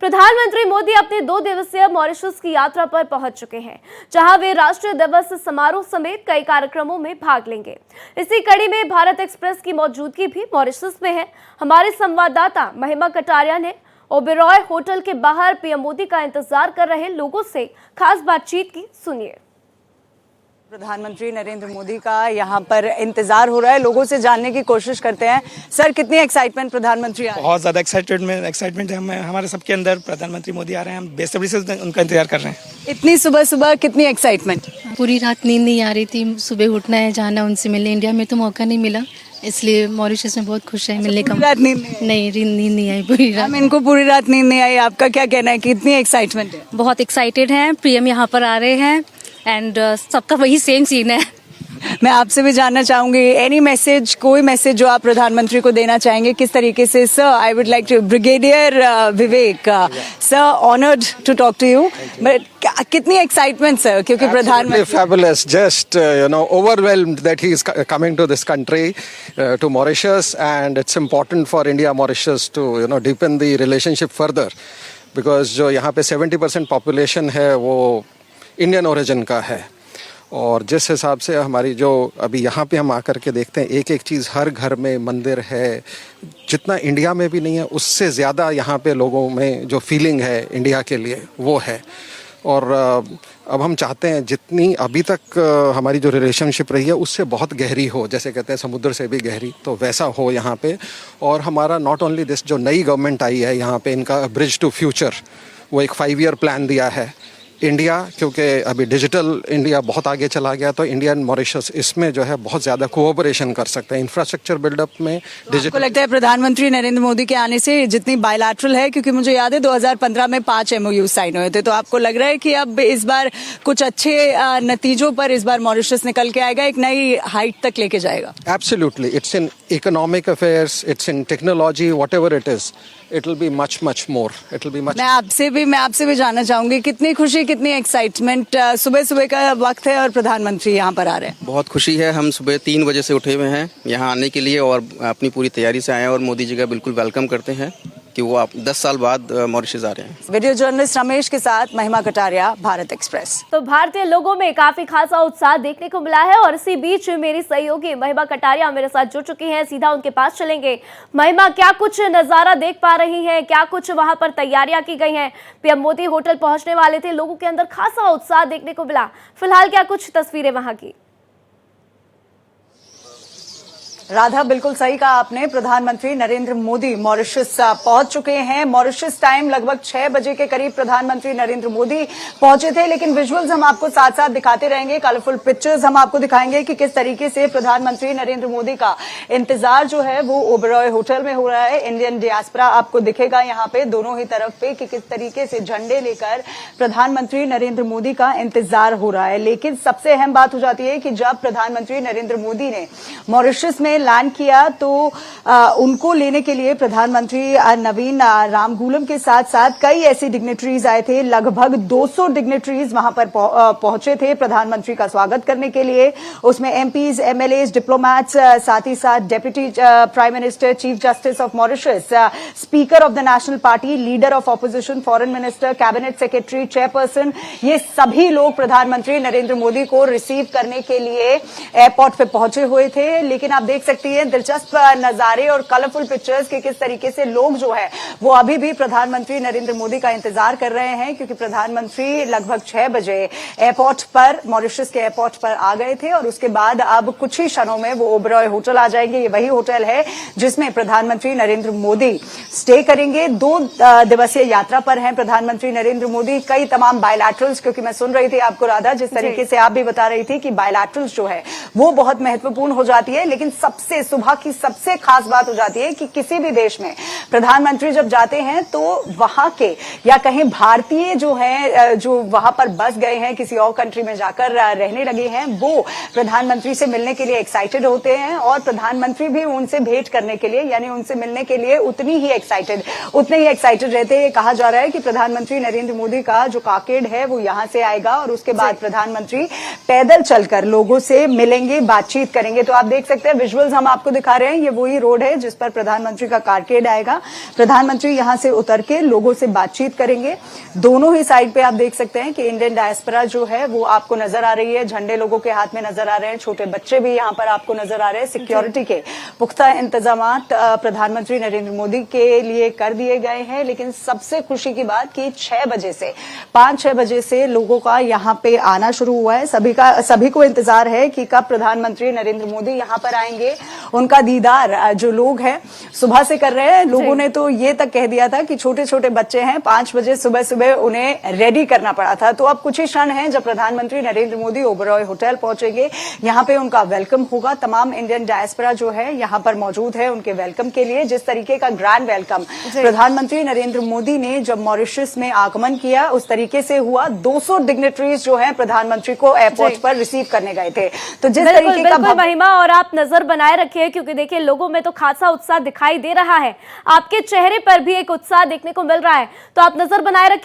प्रधानमंत्री मोदी अपने 2 दिवसीय मॉरिशस की यात्रा पर पहुंच चुके हैं, जहां वे राष्ट्रीय दिवस समारोह समेत कई कार्यक्रमों में भाग लेंगे। इसी कड़ी में भारत एक्सप्रेस की मौजूदगी भी मॉरिशस में है। हमारे संवाददाता महिमा कटारिया ने ओबेरॉय होटल के बाहर पीएम मोदी का इंतजार कर रहे लोगों से खास बातचीत की। सुनिए। प्रधानमंत्री नरेंद्र मोदी का यहाँ पर इंतजार हो रहा है, लोगों से जानने की कोशिश करते हैं। सर, कितनी एक्साइटमेंट प्रधानमंत्री आए? बहुत ज़्यादा एक्साइटमेंट है हमारे सबके अंदर। प्रधानमंत्री मोदी आ रहे हैं, हम बेसब्री से उनका इंतजार कर रहे हैं। इतनी सुबह सुबह कितनी एक्साइटमेंट? पूरी रात नींद नहीं आ रही थी, सुबह उठना है, जाना उनसे मिलने। इंडिया में तो मौका नहीं मिला, इसलिए मॉरिशस में बहुत खुश है मिलने का। रात नींद नींद नहीं आई पूरी रात। इनको पूरी रात नींद नहीं आई, आपका क्या कहना है, कितनी एक्साइटमेंट है? बहुत एक्साइटेड हैं, पीएम यहाँ पर आ रहे हैं एंड सबका वही सेम सीन है। मैं आपसे भी जानना चाहूंगी, एनी मैसेज, कोई मैसेज जो आप प्रधानमंत्री को देना चाहेंगे, किस तरीके से? Sir, I would like to brigadier Vivek sir, honoured to talk to you, but कितनी एक्साइटमेंट सर, क्योंकि प्रधानमंत्री fabulous, just overwhelmed that he is coming to this country, to Mauritius, and it's important for India Mauritius to deepen the relationship further, because जो यहाँ पे 70% population है वो Indian origin का है। और जिस हिसाब से हमारी जो अभी यहाँ पे हम आकर के देखते हैं, एक एक चीज़ हर घर में मंदिर है, जितना इंडिया में भी नहीं है उससे ज़्यादा यहाँ पे लोगों में जो फीलिंग है इंडिया के लिए वो है। और अब हम चाहते हैं जितनी अभी तक हमारी जो रिलेशनशिप रही है उससे बहुत गहरी हो, जैसे कहते हैं समुद्र से भी गहरी, तो वैसा हो यहाँ पे। और हमारा नॉट ओनली दिस, जो नई गवर्नमेंट आई है यहाँ पे, इनका ब्रिज टू फ्यूचर, वो एक 5 ईयर प्लान दिया है इंडिया, क्योंकि अभी डिजिटल इंडिया बहुत आगे चला गया, तो इंडियन मॉरिशस इसमें जो है बहुत ज़्यादा कोऑपरेशन कर सकते हैं इंफ्रास्ट्रक्चर बिल्डअप में। आपको लगता है प्रधानमंत्री नरेंद्र मोदी के आने से जितनी बायलैटरल है, क्योंकि मुझे याद है 2015 में 5 MOU साइन हुए थे, तो आपको लग रहा है कि अब इस बार कुछ अच्छे नतीजों पर इस बार मॉरिशस निकल के आएगा, एक नई हाइट तक लेके जाएगा? Absolutely, it's in economic affairs, it's in technology, whatever it is, it will be much more, it will be much. मैं आपसे भी जानना चाहूंगी, कितनी खुशी, कितनी एक्साइटमेंट? सुबह का वक्त है और प्रधानमंत्री यहाँ पर आ रहे हैं। बहुत खुशी है, हम सुबह 3 बजे से उठे हुए हैं यहाँ आने के लिए और अपनी पूरी तैयारी से आए हैं, और मोदी जी का बिल्कुल वेलकम करते हैं कि वो आप 10 साल बाद मॉरिशस आ रहे हैं। वीडियो जर्नलिस्ट रमेश के साथ महिमा कटारिया, भारत एक्सप्रेस। तो भारतीय लोगों में काफी खासा उत्साह देखने को मिला है, और इसी बीच मेरी सहयोगी महिमा कटारिया मेरे साथ जुड़ चुकी हैं। सीधा उनके पास चलेंगे। महिमा, क्या कुछ नजारा देख पा रही हैं, क्या कुछ वहां पर तैयारियां की गई हैं? पीएम मोदी होटल पहुंचने वाले थे, लोगों के अंदर खासा उत्साह देखने को मिला, फिलहाल क्या कुछ तस्वीरें वहां की? राधा, बिल्कुल सही कहा आपने, प्रधानमंत्री नरेंद्र मोदी मॉरिशस पहुंच चुके हैं। मॉरिशस टाइम लगभग 6 बजे के करीब प्रधानमंत्री नरेंद्र मोदी पहुंचे थे, लेकिन विजुअल्स हम आपको साथ साथ दिखाते रहेंगे, कलरफुल पिक्चर्स हम आपको दिखाएंगे कि किस तरीके से प्रधानमंत्री नरेंद्र मोदी का इंतजार जो है वो ओबेरॉय होटल में हो रहा है। इंडियन डियास्पोरा आपको दिखेगा यहाँ पे दोनों ही तरफ पे कि किस तरीके से झंडे लेकर प्रधानमंत्री नरेंद्र मोदी का इंतजार हो रहा है। लेकिन सबसे अहम बात हो जाती है कि जब प्रधानमंत्री नरेंद्र मोदी ने मॉरिशस में लैंड किया तो उनको लेने के लिए प्रधानमंत्री नवीन रामगूलम के साथ साथ कई ऐसी डिग्नेटरीज आए थे। लगभग 200 डिग्नेटरीज वहां पर पहुंचे थे प्रधानमंत्री का स्वागत करने के लिए। उसमें MPs, MLAs, डिप्लोमैट्स, साथ ही साथ deputy prime minister, chief justice of Mauritius, speaker of the national party, leader of opposition, foreign minister, cabinet secretary, chairperson, ये सभी लोग प्रधानमंत्री नरेंद्र मोदी को रिसीव करने के लिए एयरपोर्ट पे पहुंचे हुए थे। लेकिन आप देख सकती है दिलचस्प नजारे और कलरफुल पिक्चर्स के किस तरीके से लोग जो है वो अभी भी प्रधानमंत्री नरेंद्र मोदी का इंतजार कर रहे हैं, क्योंकि प्रधानमंत्री लगभग 6 बजे एयरपोर्ट पर, मॉरिशस के एयरपोर्ट पर आ गए थे, और उसके बाद अब कुछ ही क्षणों में वो ओबेरॉय होटल आ जाएंगे। ये वही होटल है जिसमें प्रधानमंत्री नरेंद्र मोदी स्टे करेंगे। 2 दिवसीय यात्रा पर हैं प्रधानमंत्री नरेंद्र मोदी। कई तमाम बायलैटरल्स, क्योंकि मैं सुन रही थी आपको राधा, जिस तरीके से आप भी बता रही थी कि बायलैटरल्स जो है वो बहुत महत्वपूर्ण हो जाती है, लेकिन सबसे सुबह की सबसे खास बात हो जाती है कि किसी भी देश में प्रधानमंत्री जब जाते हैं तो वहां के या कहीं भारतीय जो है, जो वहां पर बस गए हैं, किसी और कंट्री में जाकर रहने लगे हैं, वो प्रधानमंत्री से मिलने के लिए एक्साइटेड होते हैं, और प्रधानमंत्री भी उनसे भेंट करने के लिए यानी उनसे मिलने के लिए उतने ही एक्साइटेड रहते हैं। कहा जा रहा है कि प्रधानमंत्री नरेंद्र मोदी का जो काकेड है वो यहां से आएगा, और उसके बाद प्रधानमंत्री पैदल चलकर लोगों से मिलेंगे, बातचीत करेंगे। तो आप देख सकते हैं विजुअल विजुअल्स हम आपको दिखा रहे हैं, ये वही रोड है जिस पर प्रधानमंत्री का कारकेड आएगा। प्रधानमंत्री यहां से उतर के लोगों से बातचीत करेंगे। दोनों ही साइड पे आप देख सकते हैं कि इंडियन डायस्पोरा जो है वो आपको नजर आ रही है, झंडे लोगों के हाथ में नजर आ रहे हैं, छोटे बच्चे भी यहाँ पर आपको नजर आ रहे हैं। सिक्योरिटी के पुख्ता इंतजाम प्रधानमंत्री नरेंद्र मोदी के लिए कर दिए गए हैं। लेकिन सबसे खुशी की बात कि 5-6 बजे से लोगों का यहाँ पे आना शुरू हुआ है। सभी को इंतजार है कि कब प्रधानमंत्री नरेंद्र मोदी यहाँ पर आएंगे। उनका दीदार जो लोग हैं सुबह से कर रहे हैं। लोगों ने तो ये तक कह दिया था कि छोटे छोटे बच्चे हैं, 5 बजे सुबह उन्हें रेडी करना पड़ा था। तो अब कुछ ही क्षण है जब प्रधानमंत्री नरेंद्र मोदी ओबरॉय होटल पहुंचेंगे। यहाँ पे उनका वेलकम होगा। तमाम इंडियन डायस्पोरा जो है यहाँ पर मौजूद है उनके वेलकम के लिए। जिस तरीके का ग्रैंड वेलकम प्रधानमंत्री नरेंद्र मोदी ने जब मॉरिशस में आगमन किया उस तरीके से हुआ। 200 डिग्नेटरीज जो है प्रधानमंत्री को एयरपोर्ट पर रिसीव करने गए थे। तो जिस तरीके का महिमा, और आप नजर बनाए रखिए क्योंकि देखिए लोगों में तो खासा उत्साह दिखाई दे रहा है। आपके चेहरे पर भी एक उत्साह देखने को मिल रहा है, तो आप नजर बनाए रखिए।